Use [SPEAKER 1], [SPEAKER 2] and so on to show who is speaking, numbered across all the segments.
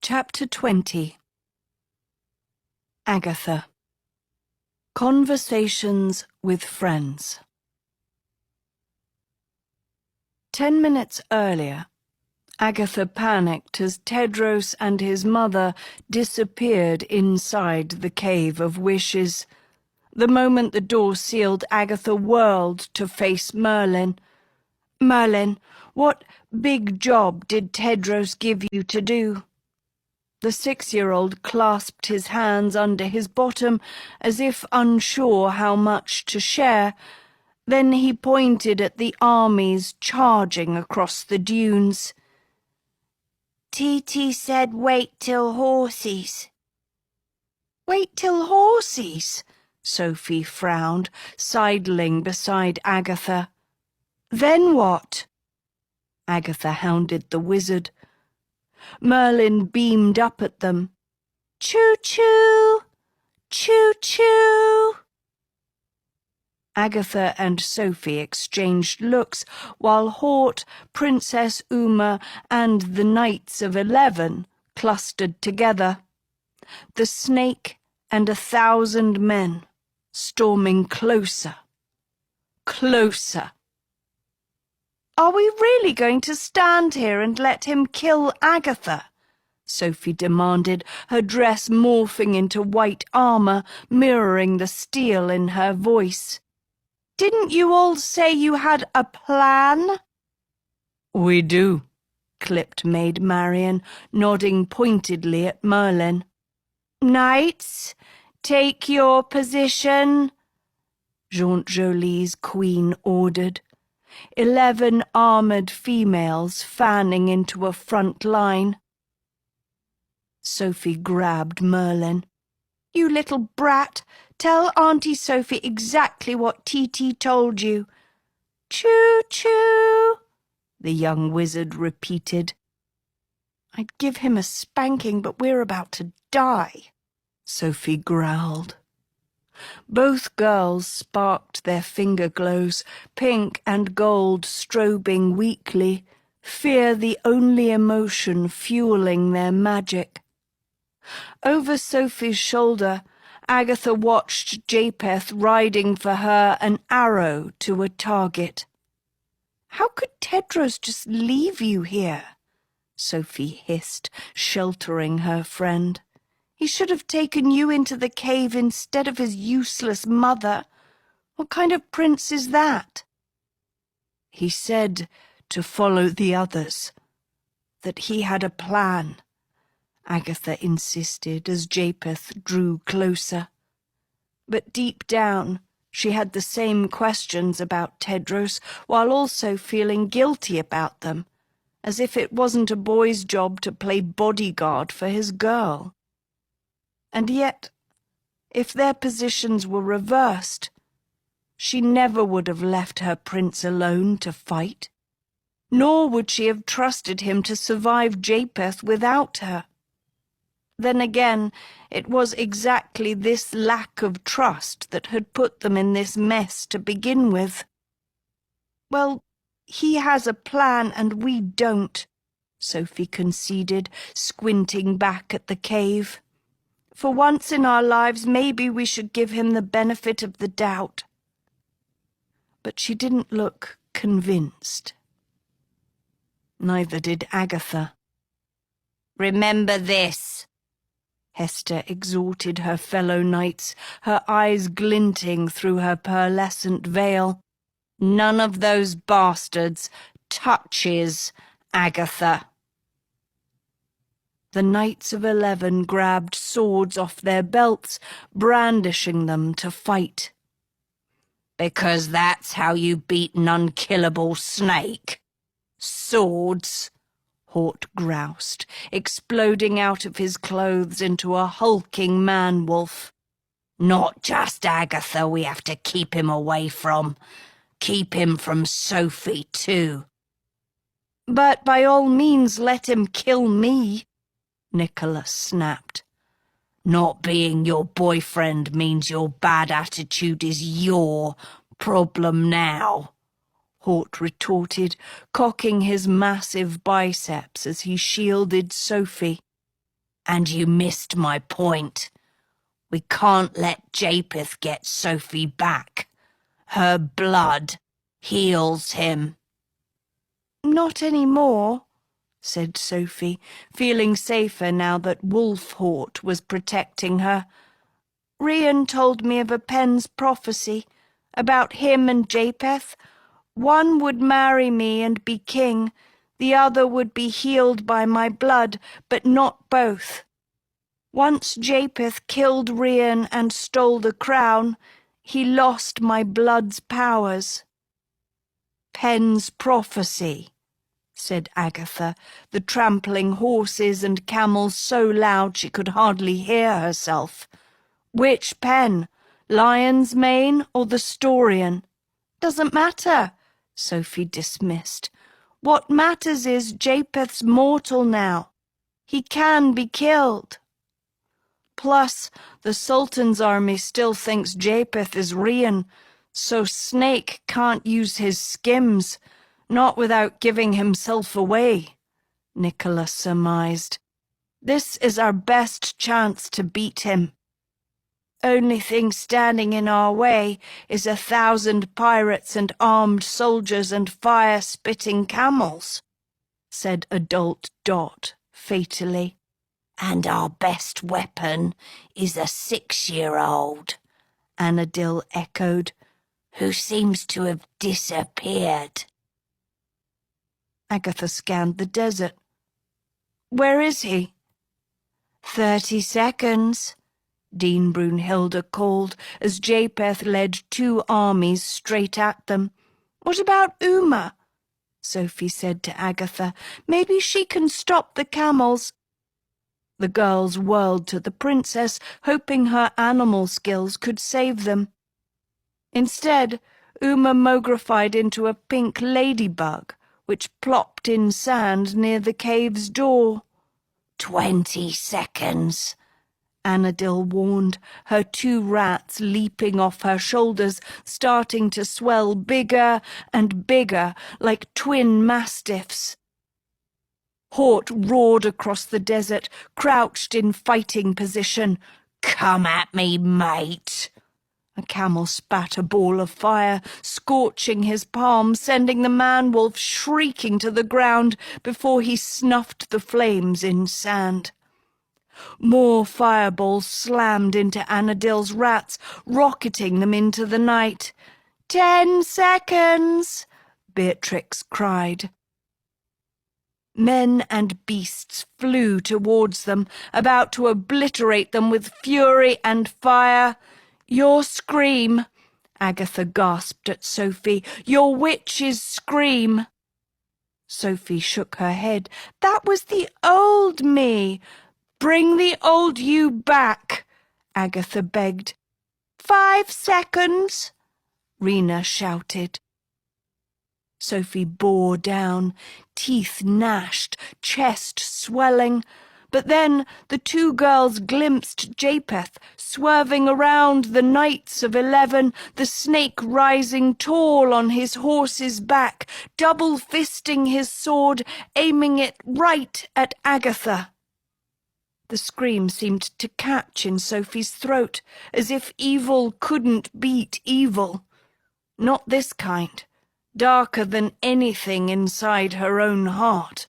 [SPEAKER 1] Chapter 20. Agatha. Conversations with Friends. 10 minutes earlier, Agatha panicked as Tedros and his mother disappeared inside the Cave of Wishes. The moment the door sealed, Agatha whirled to face Merlin. "Merlin, what big job did Tedros give you to do?" The 6-year-old clasped his hands under his bottom as if unsure how much to share. Then he pointed at the armies charging across the dunes. "Titi said wait till horses." "Wait till horses?" Sophie frowned, sidling beside Agatha. "Then what?" Agatha hounded the wizard. Merlin beamed up at them. "Choo-choo! Choo-choo!" Agatha and Sophie exchanged looks, while Hort, Princess Uma, and the Knights of 11 clustered together. The snake and 1,000 men, storming closer. Closer. "Are we really going to stand here and let him kill Agatha?" Sophie demanded, her dress morphing into white armor, mirroring the steel in her voice. "Didn't you all say you had a plan?" "We do," clipped Maid Marian, nodding pointedly at Merlin. "Knights, take your position," Jaunt Jolie's queen ordered. 11 armoured females fanning into a front line. Sophie grabbed Merlin. "You little brat, tell Auntie Sophie exactly what Titi told you." "Choo-choo," the young wizard repeated. "I'd give him a spanking, but we're about to die," Sophie growled. Both girls sparked their finger glows, pink and gold strobing weakly, fear the only emotion fueling their magic. Over Sophie's shoulder, Agatha watched Japheth riding for her an arrow to a target. "How could Tedros just leave you here?" Sophie hissed, sheltering her friend. "He should have taken you into the cave instead of his useless mother. What kind of prince is that?" "He said to follow the others, that he had a plan," Agatha insisted as Japheth drew closer. But deep down, she had the same questions about Tedros, while also feeling guilty about them, as if it wasn't a boy's job to play bodyguard for his girl. And yet, if their positions were reversed, she never would have left her prince alone to fight, nor would she have trusted him to survive Japheth without her. Then again, it was exactly this lack of trust that had put them in this mess to begin with. "Well, he has a plan and we don't," Sophie conceded, squinting back at the cave. "For once in our lives, maybe we should give him the benefit of the doubt." But she didn't look convinced. Neither did Agatha. "Remember this," Hester exhorted her fellow knights, her eyes glinting through her pearlescent veil. "None of those bastards touches Agatha." The Knights of 11 grabbed swords off their belts, brandishing them to fight. "Because that's how you beat an unkillable snake. Swords," Hort groused, exploding out of his clothes into a hulking man-wolf. "Not just Agatha we have to keep him away from. Keep him from Sophie, too." "But by all means let him kill me," Nicholas snapped. "Not being your boyfriend means your bad attitude is your problem now," Hort retorted, cocking his massive biceps as he shielded Sophie. And you missed my point. We can't let Japheth get Sophie back. Her blood heals him." "Not any more," said Sophie, feeling safer now that Wolfhort was protecting her. "Rian told me of a pen's prophecy about him and Japheth. One would marry me and be king, the other would be healed by my blood, but not both. Once Japheth killed Rian and stole the crown, he lost my blood's powers." "Pen's prophecy," said Agatha, the trampling horses and camels so loud she could hardly hear herself. "Which pen? Lion's Mane or the Storian?" "Doesn't matter," Sophie dismissed. "What matters is Japheth's mortal now. He can be killed. Plus, the Sultan's army still thinks Japheth is Rian, so Snake can't use his skims, not without giving himself away," Nicholas surmised. "This is our best chance to beat him. Only thing standing in our way is 1,000 pirates and armed soldiers and fire-spitting camels," said adult Dot fatally. "And our best weapon is a 6-year-old, Annadil echoed, "who seems to have disappeared." Agatha scanned the desert. "Where is he?" 30 seconds, Dean Brunhilde called as Japheth led 2 armies straight at them. "What about Uma?" Sophie said to Agatha. "Maybe she can stop the camels." The girls whirled to the princess, hoping her animal skills could save them. Instead, Uma mogrified into a pink ladybug, which plopped in sand near the cave's door. 20 seconds, Annadil warned, her 2 rats leaping off her shoulders, starting to swell bigger and bigger, like twin mastiffs. Hort roared across the desert, crouched in fighting position. "Come at me, mate!" A camel spat a ball of fire, scorching his palm, sending the man-wolf shrieking to the ground before he snuffed the flames in sand. More fireballs slammed into Annadil's rats, rocketing them into the night. 10 seconds, Beatrix cried. Men and beasts flew towards them, about to obliterate them with fury and fire. "Your scream," Agatha gasped at Sophie. "Your witch's scream." Sophie shook her head. "That was the old me. Bring the old you back," Agatha begged. 5 seconds, Rena shouted. Sophie bore down, teeth gnashed, chest swelling. But then the 2 girls glimpsed Japheth swerving around the Knights of 11, the snake rising tall on his horse's back, double-fisting his sword, aiming it right at Agatha. The scream seemed to catch in Sophie's throat, as if evil couldn't beat evil. Not this kind, darker than anything inside her own heart.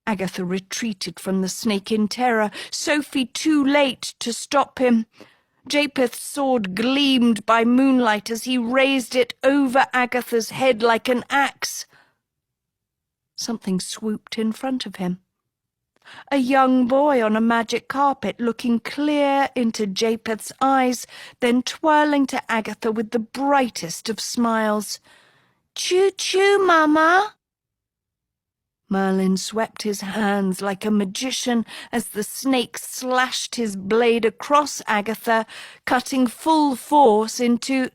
[SPEAKER 1] Agatha retreated from the snake in terror, Sophie too late to stop him. Japheth's sword gleamed by moonlight as he raised it over Agatha's head like an axe. Something swooped in front of him. A young boy on a magic carpet, looking clear into Japheth's eyes, then twirling to Agatha with the brightest of smiles. "Choo-choo, Mama!" Merlin swept his hands like a magician as the snake slashed his blade across Agatha, cutting full force into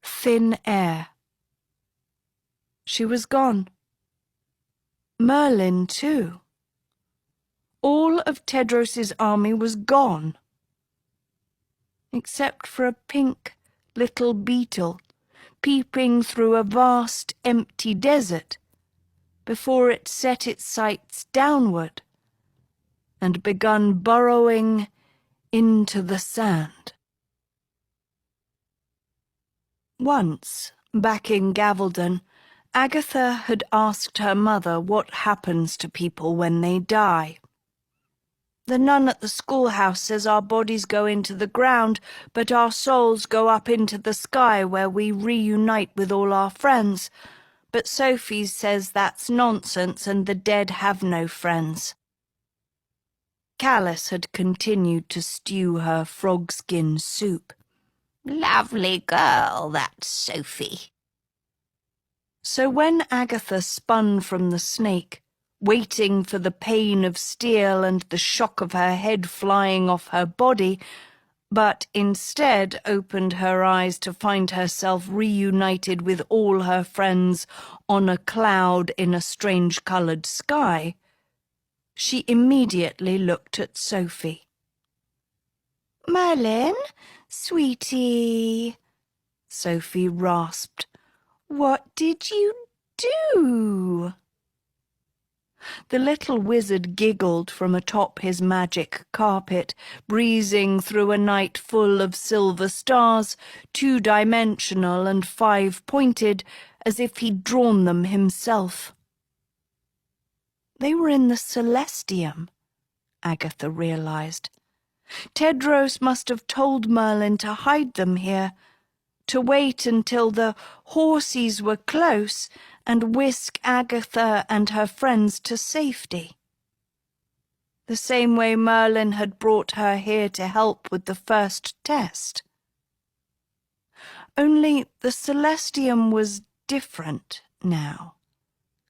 [SPEAKER 1] thin air. She was gone. Merlin, too. All of Tedros's army was gone, except for a pink little beetle peeping through a vast empty desert before it set its sights downward and begun burrowing into the sand. Once, back in Gaveldon, Agatha had asked her mother what happens to people when they die. "The nun at the schoolhouse says our bodies go into the ground, but our souls go up into the sky where we reunite with all our friends. But Sophie says that's nonsense and the dead have no friends." Calice had continued to stew her frog-skin soup. "Lovely girl, that Sophie." So when Agatha spun from the snake, waiting for the pain of steel and the shock of her head flying off her body, but instead opened her eyes to find herself reunited with all her friends on a cloud in a strange-coloured sky, she immediately looked at Sophie. "Merlin, sweetie," Sophie rasped, "what did you do?" The little wizard giggled from atop his magic carpet, breezing through a night full of silver stars, 2-dimensional and 5-pointed, as if he'd drawn them himself. They were in the Celestium, Agatha realized. Tedros must have told Merlin to hide them here, to wait until the horsies were close and whisk Agatha and her friends to safety. The same way Merlin had brought her here to help with the first test. Only the Celestium was different now,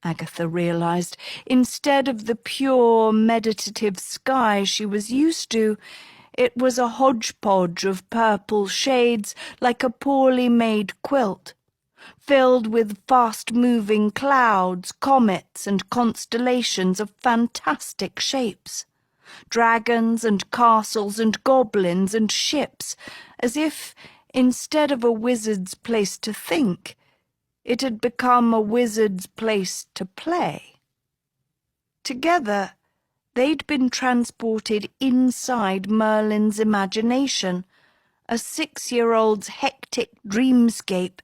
[SPEAKER 1] Agatha realized. Instead of the pure, meditative sky she was used to, it was a hodgepodge of purple shades like a poorly made quilt, filled with fast-moving clouds, comets, and constellations of fantastic shapes. Dragons and castles and goblins and ships, as if, instead of a wizard's place to think, it had become a wizard's place to play. Together, they'd been transported inside Merlin's imagination, a 6-year-old's hectic dreamscape,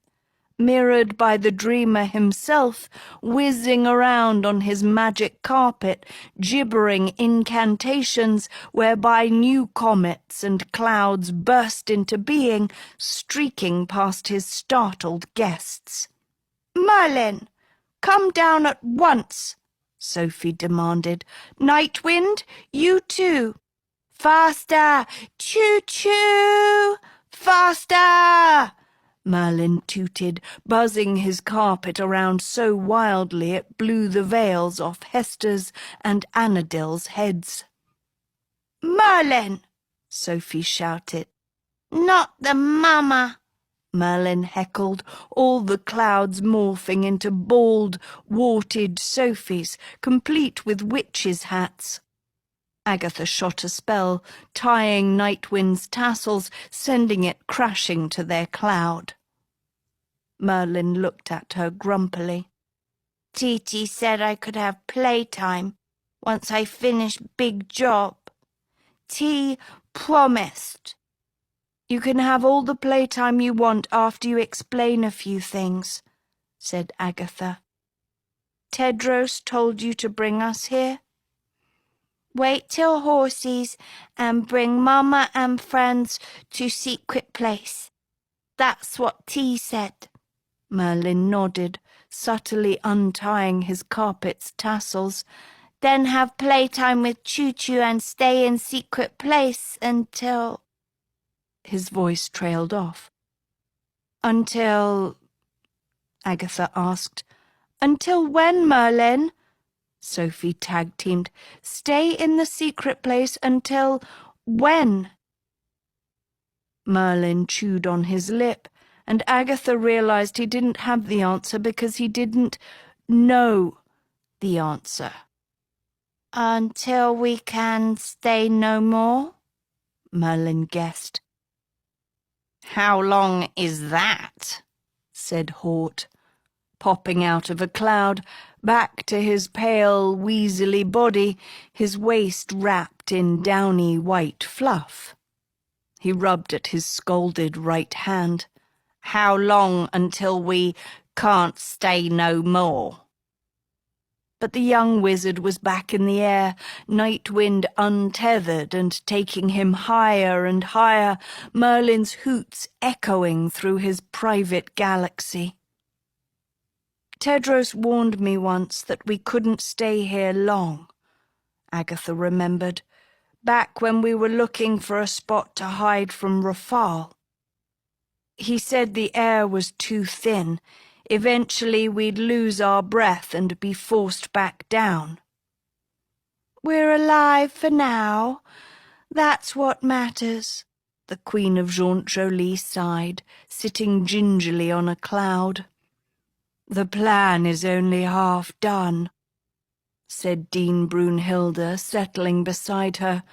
[SPEAKER 1] mirrored by the dreamer himself, whizzing around on his magic carpet, gibbering incantations whereby new comets and clouds burst into being, streaking past his startled guests. "Merlin, come down at once," Sophie demanded. "Nightwind, you too. Faster! Choo-choo! Faster!" Merlin tooted, buzzing his carpet around so wildly it blew the veils off Hester's and Annadil's heads. "Merlin!" Sophie shouted. "Not the mama!" Merlin heckled, all the clouds morphing into bald, warted Sophies, complete with witches' hats. Agatha shot a spell, tying Nightwind's tassels, sending it crashing to their cloud. Merlin looked at her grumpily. "Titi said I could have playtime once I finish big job. T promised. You can have all the playtime you want after you explain a few things," said Agatha. "Tedros told you to bring us here?" "Wait till horsies and bring Mama and friends to secret place. That's what T said." Merlin nodded, subtly untying his carpet's tassels. "Then have playtime with Choo-Choo and stay in secret place until—" His voice trailed off. "Until—" Agatha asked. "Until when, Merlin?" Sophie tag-teamed. "Stay in the secret place until when?" Merlin chewed on his lip, and Agatha realized he didn't have the answer because he didn't know the answer. "Until we can stay no more," Merlin guessed. "How long is that?" said Hort, popping out of a cloud, back to his pale, weaselly body, his waist wrapped in downy white fluff. He rubbed at his scalded right hand. "How long until we can't stay no more?" But the young wizard was back in the air, night wind untethered and taking him higher and higher, Merlin's hoots echoing through his private galaxy. "Tedros warned me once that we couldn't stay here long," Agatha remembered, "back when we were looking for a spot to hide from Rafal. He said the air was too thin. Eventually we'd lose our breath and be forced back down." "We're alive for now. That's what matters," the Queen of Jaunt-Jolie sighed, sitting gingerly on a cloud. "The plan is only half done," said Dean Brunhilde, settling beside her.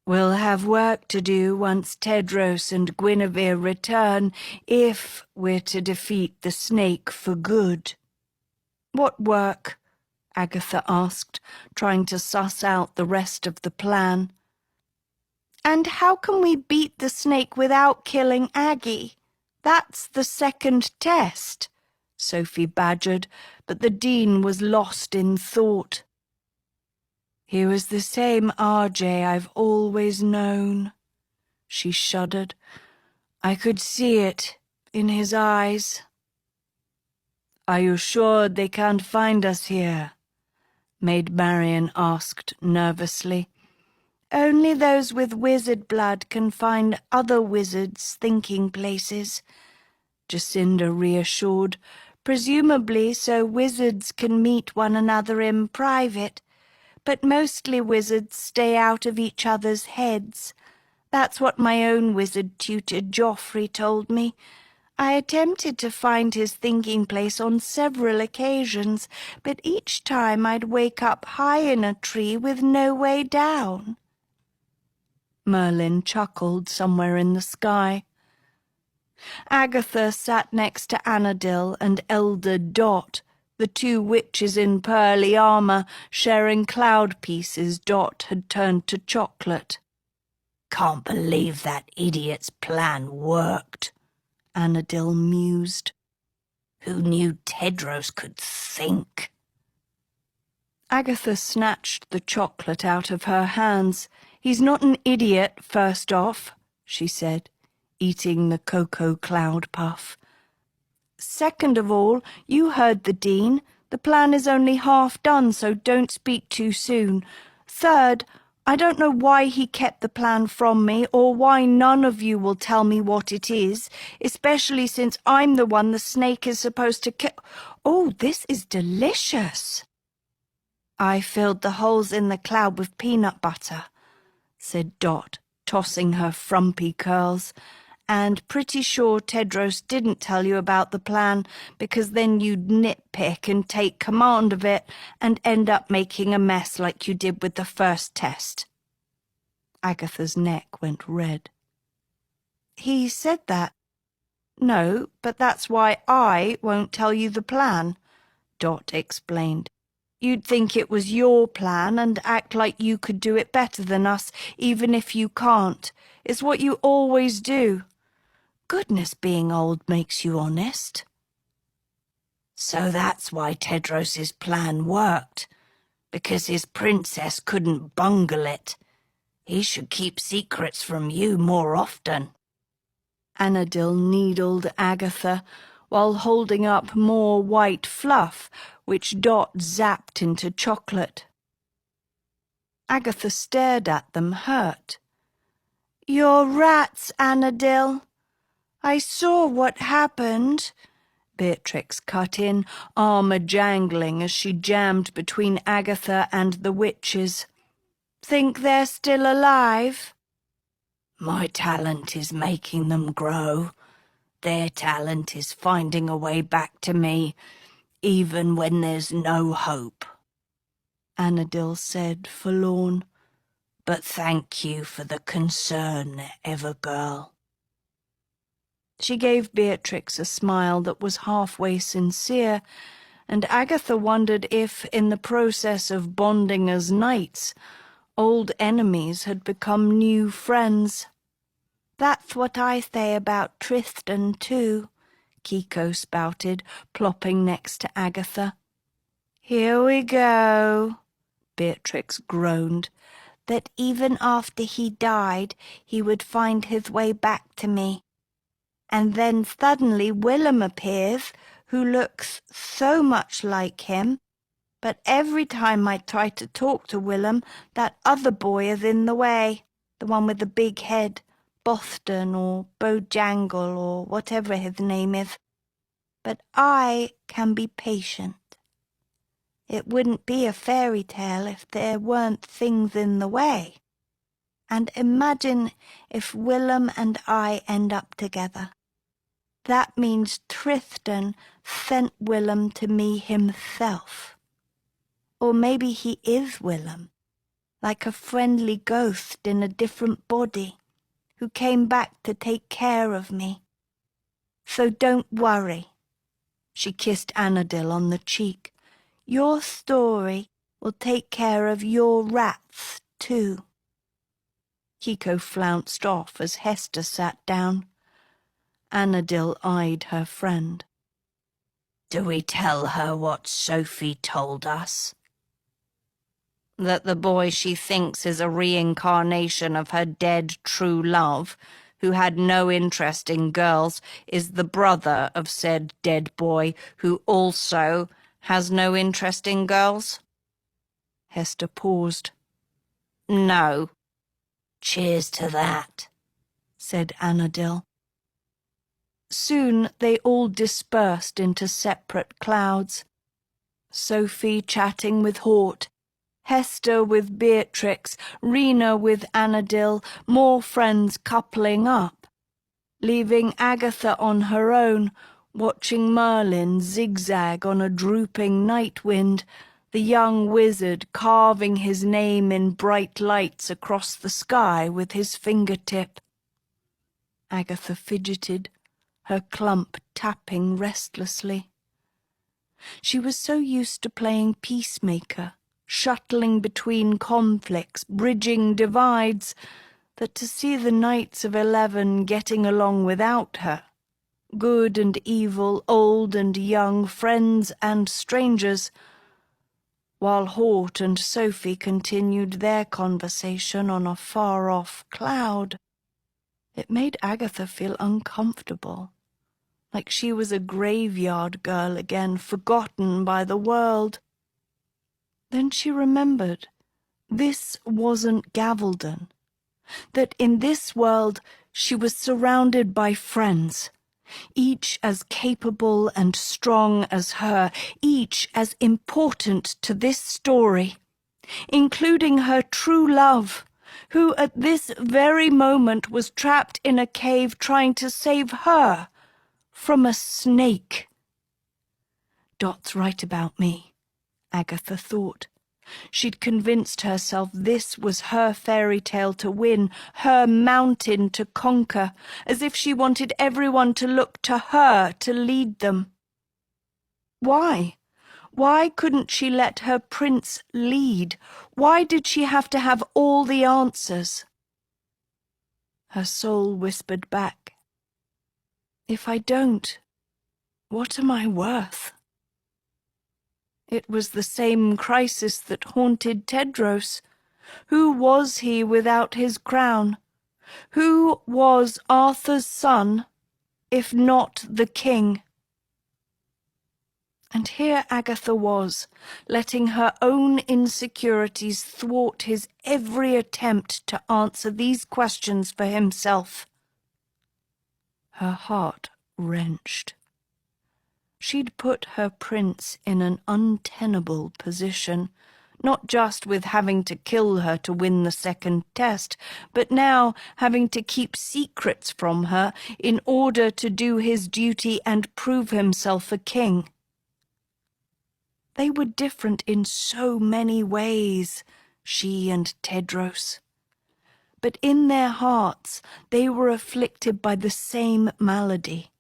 [SPEAKER 1] "We'll have work to do once Tedros and Guinevere return, if we're to defeat the snake for good." "What work?" Agatha asked, trying to suss out the rest of the plan. "And how can we beat the snake without killing Aggie? That's the second test," Sophie badgered, but the Dean was lost in thought. "He was the same RJ I've always known," she shuddered. "I could see it in his eyes." "Are you sure they can't find us here?" Maid Marian asked nervously. "Only those with wizard blood can find other wizards' thinking places," Jacinda reassured, "presumably so wizards can meet one another in private. But mostly wizards stay out of each other's heads. That's what my own wizard tutor Joffrey told me. I attempted to find his thinking place on several occasions, but each time I'd wake up high in a tree with no way down." Merlin chuckled somewhere in the sky. Agatha sat next to Anadil and Elder Dot, the two witches in pearly armour, sharing cloud pieces Dot had turned to chocolate. "Can't believe that idiot's plan worked," Anadil mused. "Who knew Tedros could think?" Agatha snatched the chocolate out of her hands. "He's not an idiot, first off," she said, eating the cocoa cloud puff. "Second of all, you heard the Dean. The plan is only half done, so don't speak too soon. Third, I don't know why he kept the plan from me, or why none of you will tell me what it is, especially since I'm the one the snake is supposed to kill. Oh, this is delicious." "I filled the holes in the cloud with peanut butter," said Dot, tossing her frumpy curls. "And pretty sure Tedros didn't tell you about the plan, because then you'd nitpick and take command of it and end up making a mess like you did with the first test." Agatha's neck went red. "He said that." "No, but that's why I won't tell you the plan," Dot explained. "You'd think it was your plan and act like you could do it better than us, even if you can't. It's what you always do. Goodness, being old makes you honest." "So that's why Tedros's plan worked, because his princess couldn't bungle it. He should keep secrets from you more often." Anadil needled Agatha while holding up more white fluff, which Dot zapped into chocolate. Agatha stared at them, hurt. "You're rats, Anadil. I saw what happened," Beatrix cut in, armour jangling as she jammed between Agatha and the witches. "Think they're still alive?" "My talent is making them grow. Their talent is finding a way back to me, even when there's no hope," Anadil said, forlorn. "But thank you for the concern, Evergirl." She gave Beatrix a smile that was halfway sincere, and Agatha wondered if, in the process of bonding as knights, old enemies had become new friends. "That's what I say about Tristan, too," Kiko spouted, plopping next to Agatha. "Here we go," Beatrix groaned, "that even after he died, he would find his way back to me. And then suddenly Willem appears, who looks so much like him, but every time I try to talk to Willem, that other boy is in the way, the one with the big head, Boston or Bojangle or whatever his name is. But I can be patient. It wouldn't be a fairy tale if there weren't things in the way. And imagine if Willem and I end up together. That means Tristan sent Willem to me himself. Or maybe he is Willem, like a friendly ghost in a different body, who came back to take care of me. So don't worry." She kissed Annabel on the cheek. "Your story will take care of your rats, too." Kiko flounced off as Hester sat down. Annabel eyed her friend. "Do we tell her what Sophie told us?" "That the boy she thinks is a reincarnation of her dead true love, who had no interest in girls, is the brother of said dead boy, who also has no interest in girls?" Hester paused. "No." "Cheers to that," said Annabel. Soon they all dispersed into separate clouds. Sophie chatting with Hort, Hester with Beatrix, Rena with Annabel, more friends coupling up, leaving Agatha on her own, watching Merlin zigzag on a drooping night wind, the young wizard carving his name in bright lights across the sky with his fingertip. Agatha fidgeted, her clump tapping restlessly. She was so used to playing peacemaker, shuttling between conflicts, bridging divides, that to see the Knights of 11 getting along without her, good and evil, old and young, friends and strangers, while Hort and Sophie continued their conversation on a far-off cloud, it made Agatha feel uncomfortable, like she was a graveyard girl again, forgotten by the world. Then she remembered this wasn't Gavaldon, that in this world she was surrounded by friends, each as capable and strong as her, each as important to this story, including her true love, who at this very moment was trapped in a cave trying to save her from a snake. Dot's right about me, Agatha thought. She'd convinced herself this was her fairy tale to win, her mountain to conquer, as if she wanted everyone to look to her to lead them. Why? Why couldn't she let her prince lead? Why did she have to have all the answers? Her soul whispered back, "If I don't, what am I worth?" It was the same crisis that haunted Tedros. Who was he without his crown? Who was Arthur's son, if not the king? And here Agatha was, letting her own insecurities thwart his every attempt to answer these questions for himself. Her heart wrenched. She'd put her prince in an untenable position, not just with having to kill her to win the second test, but now having to keep secrets from her in order to do his duty and prove himself a king. They were different in so many ways, she and Tedros. But in their hearts they were afflicted by the same malady.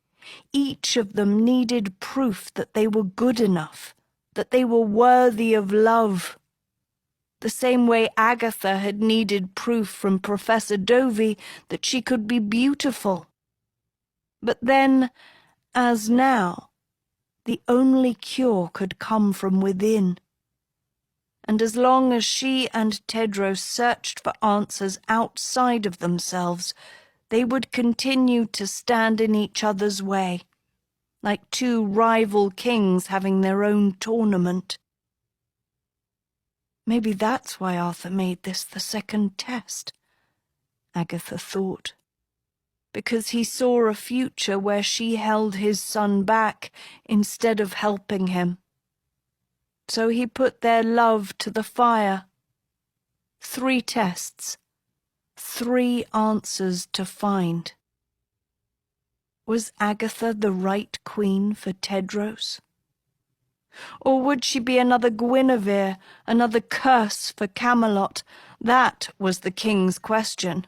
[SPEAKER 1] Each of them needed proof that they were good enough, that they were worthy of love, the same way Agatha had needed proof from Professor Dovey that she could be beautiful. But then, as now, the only cure could come from within. And as long as she and Tedros searched for answers outside of themselves, they would continue to stand in each other's way, like two rival kings having their own tournament. Maybe that's why Arthur made this the second test, Agatha thought. Because he saw a future where she held his son back instead of helping him. So he put their love to the fire. 3 tests, 3 answers to find. Was Agatha the right queen for Tedros? Or would she be another Guinevere, another curse for Camelot? That was the king's question.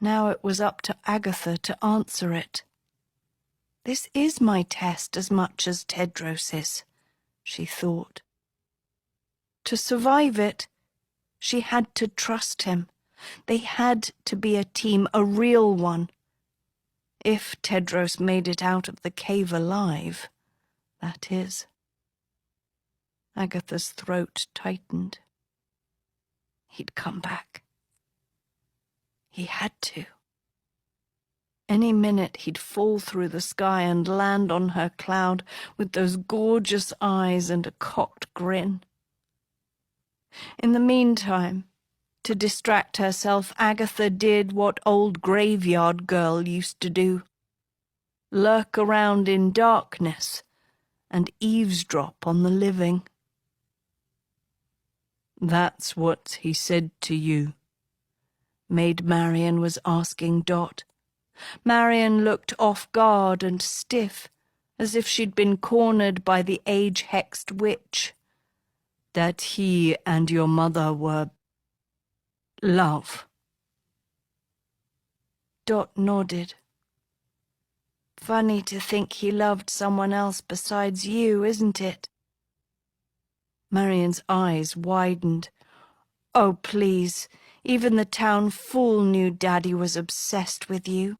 [SPEAKER 1] Now it was up to Agatha to answer it. This is my test as much as Tedros's, she thought. To survive it, she had to trust him. They had to be a team, a real one. If Tedros made it out of the cave alive, that is. Agatha's throat tightened. He'd come back. He had to. Any minute he'd fall through the sky and land on her cloud with those gorgeous eyes and a cocked grin. In the meantime, to distract herself, Agatha did what old graveyard girl used to do. Lurk around in darkness and eavesdrop on the living. "That's what he said to you," Maid Marian was asking Dot. Marian looked off guard and stiff, as if she'd been cornered by the age-hexed witch. "That he and your mother were love." Dot nodded. "Funny to think he loved someone else besides you, isn't it?" Marian's eyes widened. "Oh, please, even the town fool knew Daddy was obsessed with you,"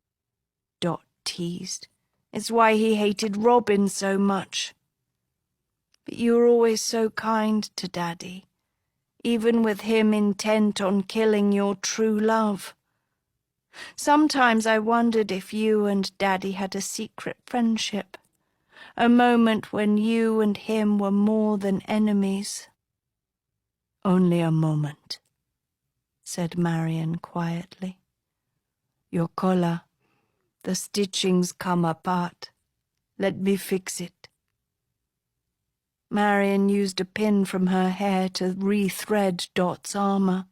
[SPEAKER 1] Dot teased. "It's why he hated Robin so much. But you were always so kind to Daddy, even with him intent on killing your true love. Sometimes I wondered if you and Daddy had a secret friendship, a moment when you and him were more than enemies." "Only a moment," said Marian quietly. "Your collar, the stitching's come apart. Let me fix it." Marian used a pin from her hair to re-thread Dot's armor.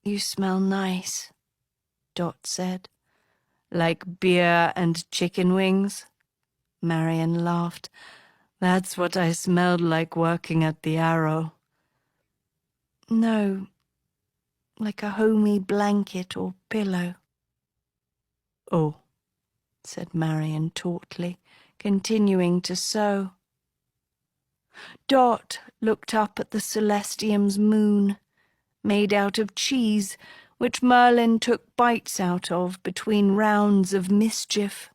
[SPEAKER 1] "You smell nice," Dot said. "Like beer and chicken wings?" Marian laughed. "That's what I smelled like working at the Arrow." "No, like a homey blanket or pillow." "Oh," said Marian tautly, continuing to sew. Dot looked up at the Celestium's moon, made out of cheese, which Merlin took bites out of between rounds of mischief.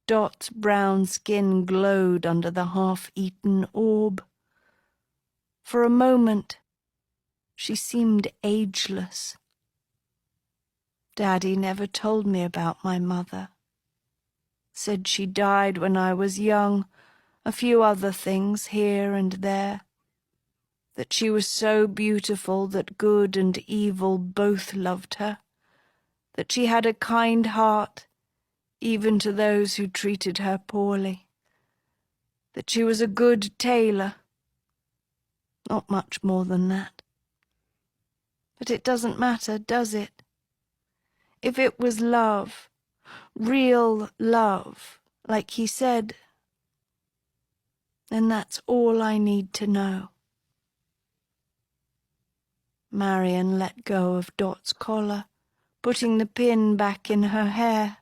[SPEAKER 1] Dot's brown skin glowed under the half-eaten orb. For a moment, she seemed ageless. "Daddy never told me about my mother. Said she died when I was young, a few other things here and there. That she was so beautiful that good and evil both loved her. That she had a kind heart, even to those who treated her poorly. That she was a good tailor. Not much more than that. But it doesn't matter, does it? If it was love, real love, like he said, then that's all I need to know." Marian let go of Dot's collar, putting the pin back in her hair.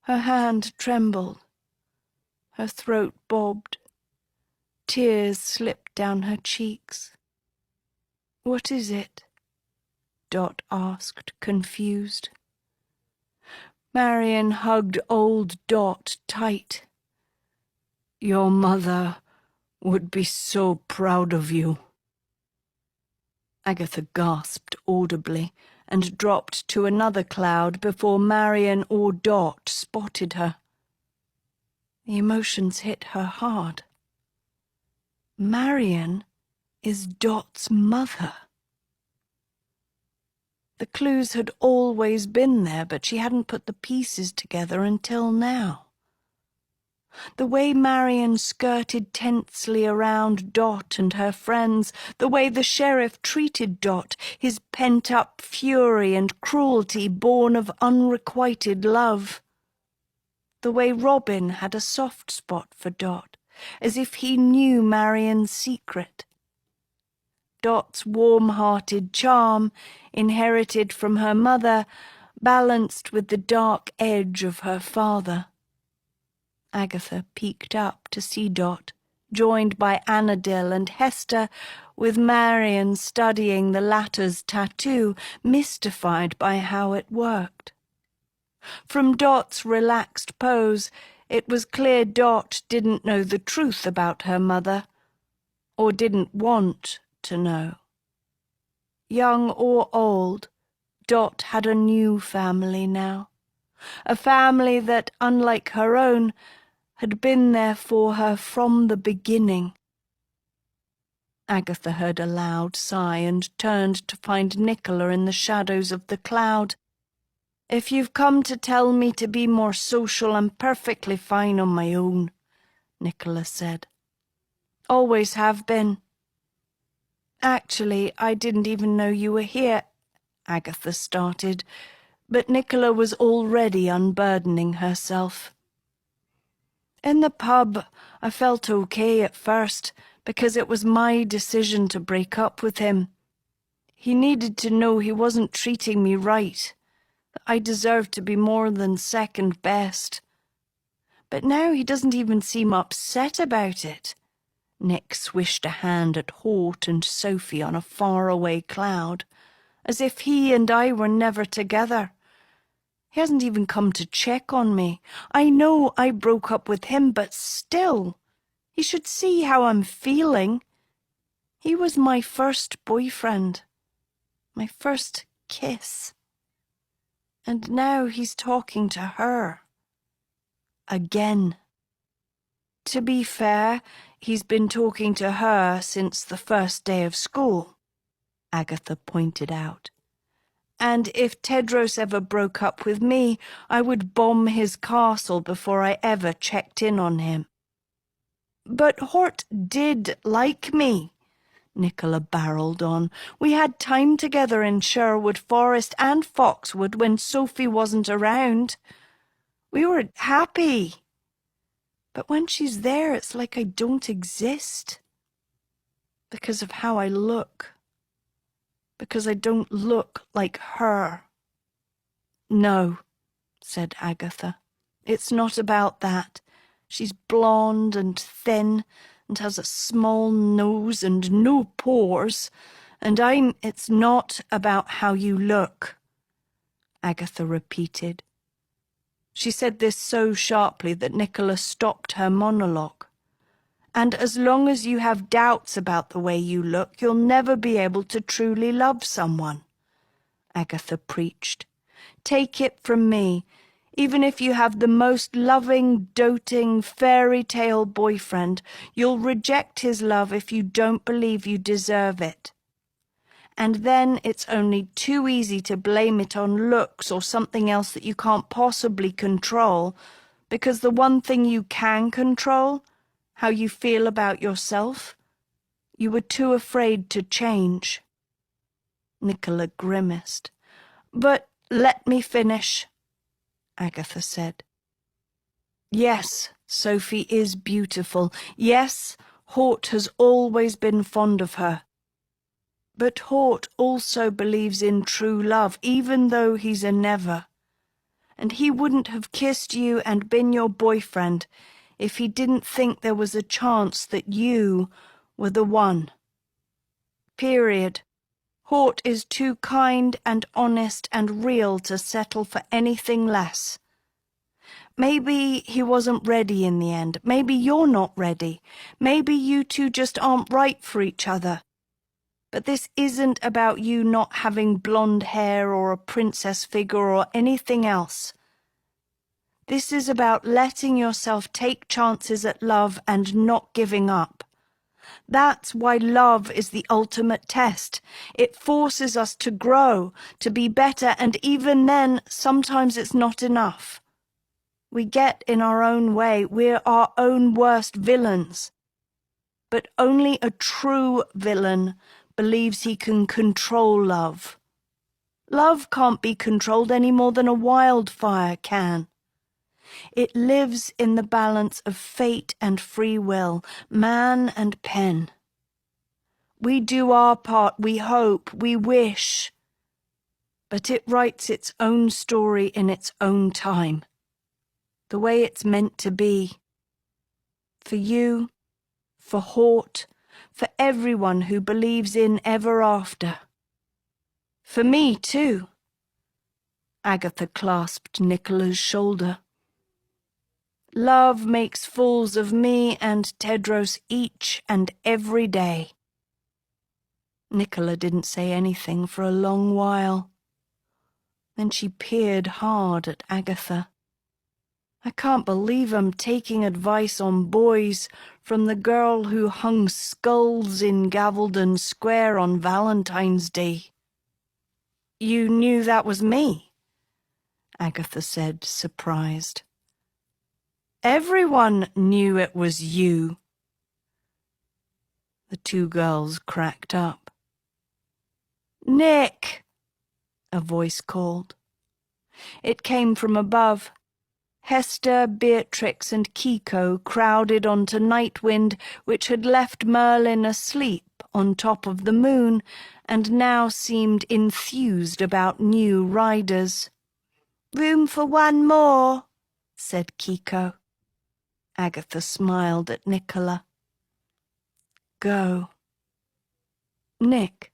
[SPEAKER 1] Her hand trembled. Her throat bobbed. Tears slipped down her cheeks. "What is it?" Dot asked, confused. Marion hugged old Dot tight. "Your mother would be so proud of you." Agatha gasped audibly and dropped to another cloud before Marion or Dot spotted her. The emotions hit her hard. Marion is Dot's mother. The clues had always been there, but she hadn't put the pieces together until now. The way Marion skirted tensely around Dot and her friends, the way the sheriff treated Dot, his pent-up fury and cruelty born of unrequited love. The way Robin had a soft spot for Dot, as if he knew Marion's secret. Dot's warm-hearted charm, inherited from her mother, balanced with the dark edge of her father. Agatha peeked up to see Dot, joined by Annadel and Hester, with Marion studying the latter's tattoo, mystified by how it worked. From Dot's relaxed pose, it was clear Dot didn't know the truth about her mother, or didn't want to know. Young or old, Dot had a new family now, a family that, unlike her own, had been there for her from the beginning. Agatha heard a loud sigh and turned to find Nicola in the shadows of the cloud. "If you've come to tell me to be more social, I'm perfectly fine on my own," Nicola said. "Always have been." "Actually, I didn't even know you were here," Agatha started, but Nicola was already unburdening herself. "In the pub, I felt okay at first, because it was my decision to break up with him. He needed to know he wasn't treating me right, that I deserved to be more than second best. But now he doesn't even seem upset about it." Nick swished a hand at Hort and Sophie on a faraway cloud, "as if he and I were never together. He hasn't even come to check on me. I know I broke up with him, but still, he should see how I'm feeling. He was my first boyfriend, my first kiss. And now he's talking to her. Again. To be fair, he's been talking to her since the first day of school," Agatha pointed out. "And if Tedros ever broke up with me, I would bomb his castle before I ever checked in on him." "But Hort did like me," Nicola barreled on. "We had time together in Sherwood Forest and Foxwood when Sophie wasn't around. We were happy. But when she's there, it's like I don't exist. Because of how I look. Because I don't look like her." "No," said Agatha. "It's not about that. She's blonde and thin and has a small nose and no pores, and it's not about how you look," Agatha repeated. She said this so sharply that Nicola stopped her monologue. "And as long as you have doubts about the way you look, you'll never be able to truly love someone," Agatha preached. "Take it from me, even if you have the most loving, doting, fairy tale boyfriend, you'll reject his love if you don't believe you deserve it. And then it's only too easy to blame it on looks or something else that you can't possibly control, because the one thing you can control, how you feel about yourself, you were too afraid to change." Nicola grimaced. "But let me finish," Agatha said. "Yes, Sophie is beautiful. Yes, Hort has always been fond of her. But Hort also believes in true love, even though he's a never. And he wouldn't have kissed you and been your boyfriend if he didn't think there was a chance that you were the one. Period. Hort is too kind and honest and real to settle for anything less. Maybe he wasn't ready in the end. Maybe you're not ready. Maybe you two just aren't right for each other. But this isn't about you not having blonde hair or a princess figure or anything else. This is about letting yourself take chances at love and not giving up. That's why love is the ultimate test. It forces us to grow, to be better, and even then, sometimes it's not enough. We get in our own way. We're our own worst villains. But only a true villain believes he can control love. Love can't be controlled any more than a wildfire can. It lives in the balance of fate and free will, man and pen. We do our part, we hope, we wish. But it writes its own story in its own time. The way it's meant to be. For you, for Hort, for everyone who believes in ever after. For me, too. Agatha clasped Nicola's shoulder. Love makes fools of me and Tedros each and every day. Nicola didn't say anything for a long while. Then she peered hard at Agatha. I can't believe I'm taking advice on boys from the girl who hung skulls in Gavelden Square on Valentine's Day. You knew that was me, Agatha said, surprised. Everyone knew it was you. The two girls cracked up. Nick! A voice called. It came from above. Hester, Beatrix, and Kiko crowded onto Nightwind, which had left Merlin asleep on top of the moon and now seemed enthused about new riders. Room for one more, said Kiko. Agatha smiled at Nicola. Go. Nick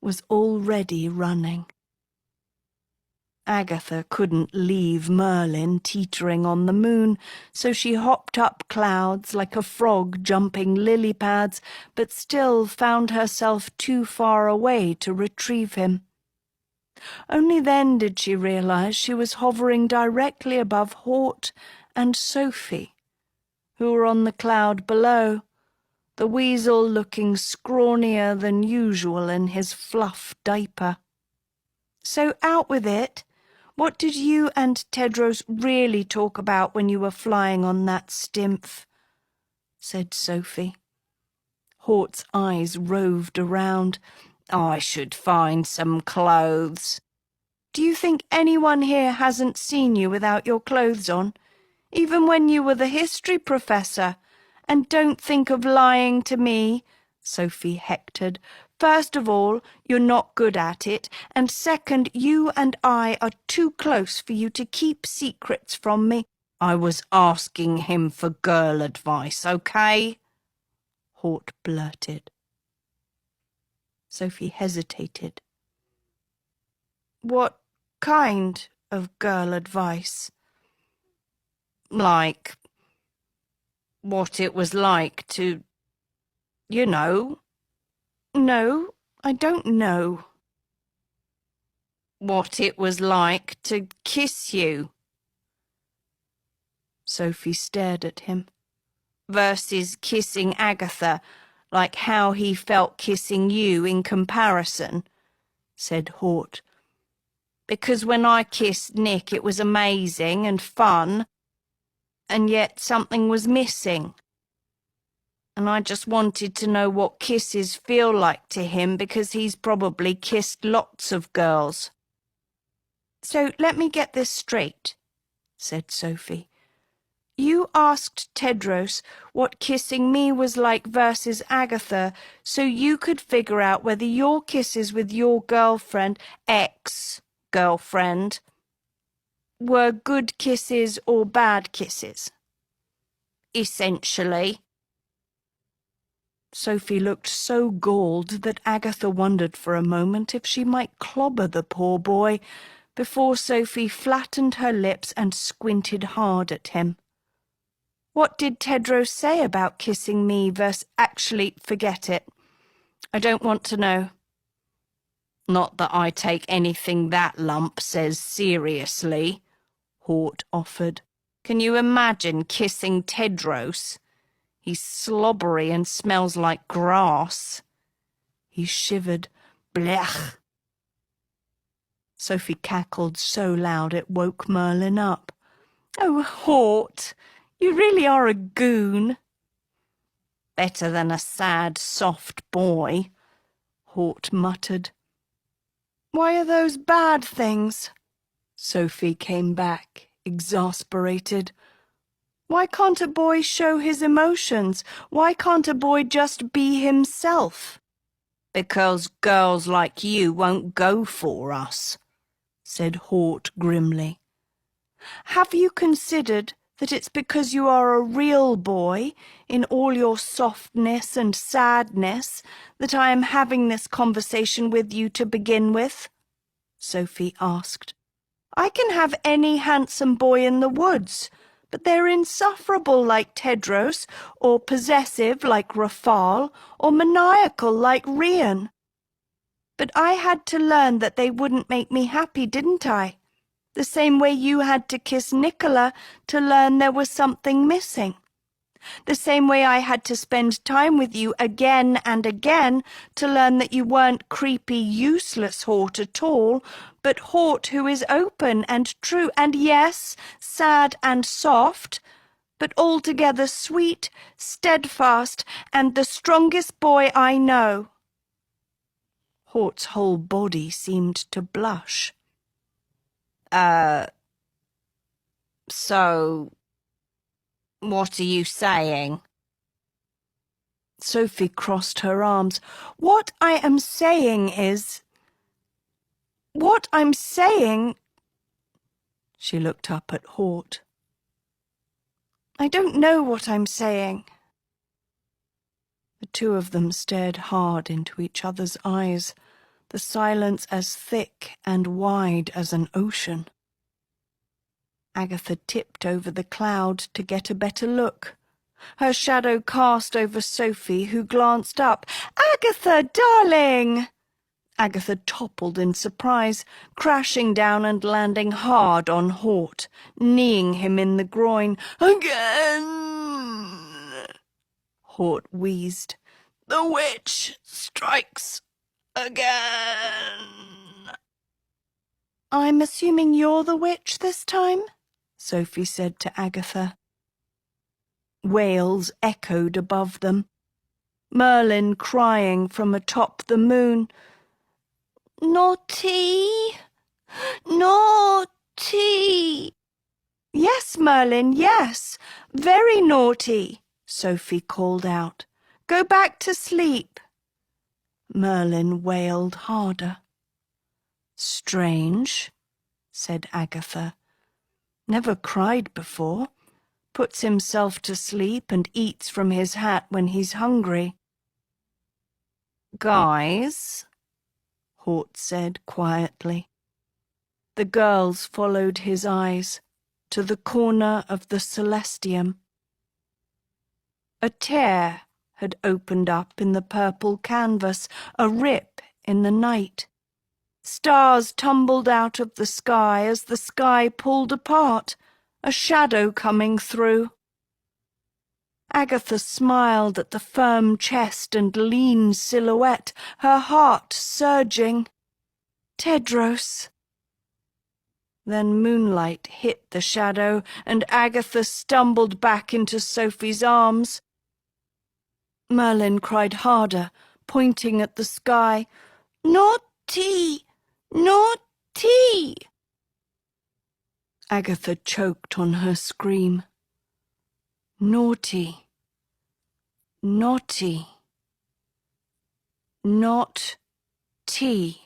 [SPEAKER 1] was already running. Agatha couldn't leave Merlin teetering on the moon, so she hopped up clouds like a frog jumping lily pads, but still found herself too far away to retrieve him. Only then did she realize she was hovering directly above Hort and Sophie, who were on the cloud below, the weasel looking scrawnier than usual in his fluff diaper. So out with it. What did you and Tedros really talk about when you were flying on that stimph? Said Sophie. Hort's eyes roved around. I should find some clothes. Do you think anyone here hasn't seen you without your clothes on? Even when you were the history professor? And don't think of lying to me, Sophie hectored. First of all, you're not good at it, and second, you and I are too close for you to keep secrets from me. I was asking him for girl advice, okay? Hort blurted. Sophie hesitated. What kind of girl advice? Like what it was like to, you know. No, I don't know. What it was like to kiss you. Sophie stared at him. Versus kissing Agatha, like how he felt kissing you in comparison, said Hort. Because when I kissed Nick it was amazing and fun, and yet something was missing. And I just wanted to know what kisses feel like to him because he's probably kissed lots of girls. So let me get this straight, said Sophie. You asked Tedros what kissing me was like versus Agatha so you could figure out whether your kisses with your girlfriend, ex-girlfriend, were good kisses or bad kisses. essentially. Sophie looked so galled that Agatha wondered for a moment if she might clobber the poor boy before Sophie flattened her lips and squinted hard at him. What did Tedros say about kissing me versus actually forget it? I don't want to know. Not that I take anything that lump says seriously, Hort offered. Can you imagine kissing Tedros? He's slobbery and smells like grass. He shivered. Blech. Sophie cackled so loud it woke Merlin up. Oh, Hort, you really are a goon. Better than a sad, soft boy, Hort muttered. Why are those bad things? Sophie came back, exasperated. Why can't a boy show his emotions? Why can't a boy just be himself? Because girls like you won't go for us, said Hort grimly. Have you considered that it's because you are a real boy, in all your softness and sadness, that I am having this conversation with you to begin with? Sophie asked. I can have any handsome boy in the woods, but they're insufferable like Tedros, or possessive like Rafal, or maniacal like Rian. But I had to learn that they wouldn't make me happy, didn't I? The same way you had to kiss Nicola to learn there was something missing. The same way I had to spend time with you again and again to learn that you weren't creepy, useless Hort at all, but Hort who is open and true and, yes, sad and soft, but altogether sweet, steadfast, and the strongest boy I know. Hort's whole body seemed to blush. So, what are you saying? Sophie crossed her arms. What I am saying is... What I'm saying... She looked up at Hort. I don't know what I'm saying. The two of them stared hard into each other's eyes, the silence as thick and wide as an ocean. Agatha tipped over the cloud to get a better look. Her shadow cast over Sophie, who glanced up. Agatha, darling! Agatha toppled in surprise, crashing down and landing hard on Hort, kneeing him in the groin. Again! Hort wheezed. The witch strikes again. I'm assuming you're the witch this time? Sophie said to Agatha. Wails echoed above them. Merlin crying from atop the moon. Naughty! Naughty! Yes, Merlin, yes, very naughty, Sophie called out. Go back to sleep. Merlin wailed harder. Strange, said Agatha. Never cried before. Puts himself to sleep and eats from his hat when he's hungry. Guys, Hort said quietly. The girls followed his eyes to the corner of the Celestium. A tear had opened up in the purple canvas, a rip in the night. Stars tumbled out of the sky as the sky pulled apart, a shadow coming through. Agatha smiled at the firm chest and lean silhouette, her heart surging. Tedros. Then moonlight hit the shadow, and Agatha stumbled back into Sophie's arms. Merlin cried harder, pointing at the sky. Naughty! Naughty! Agatha choked on her scream. Naughty. Naughty. Not tea.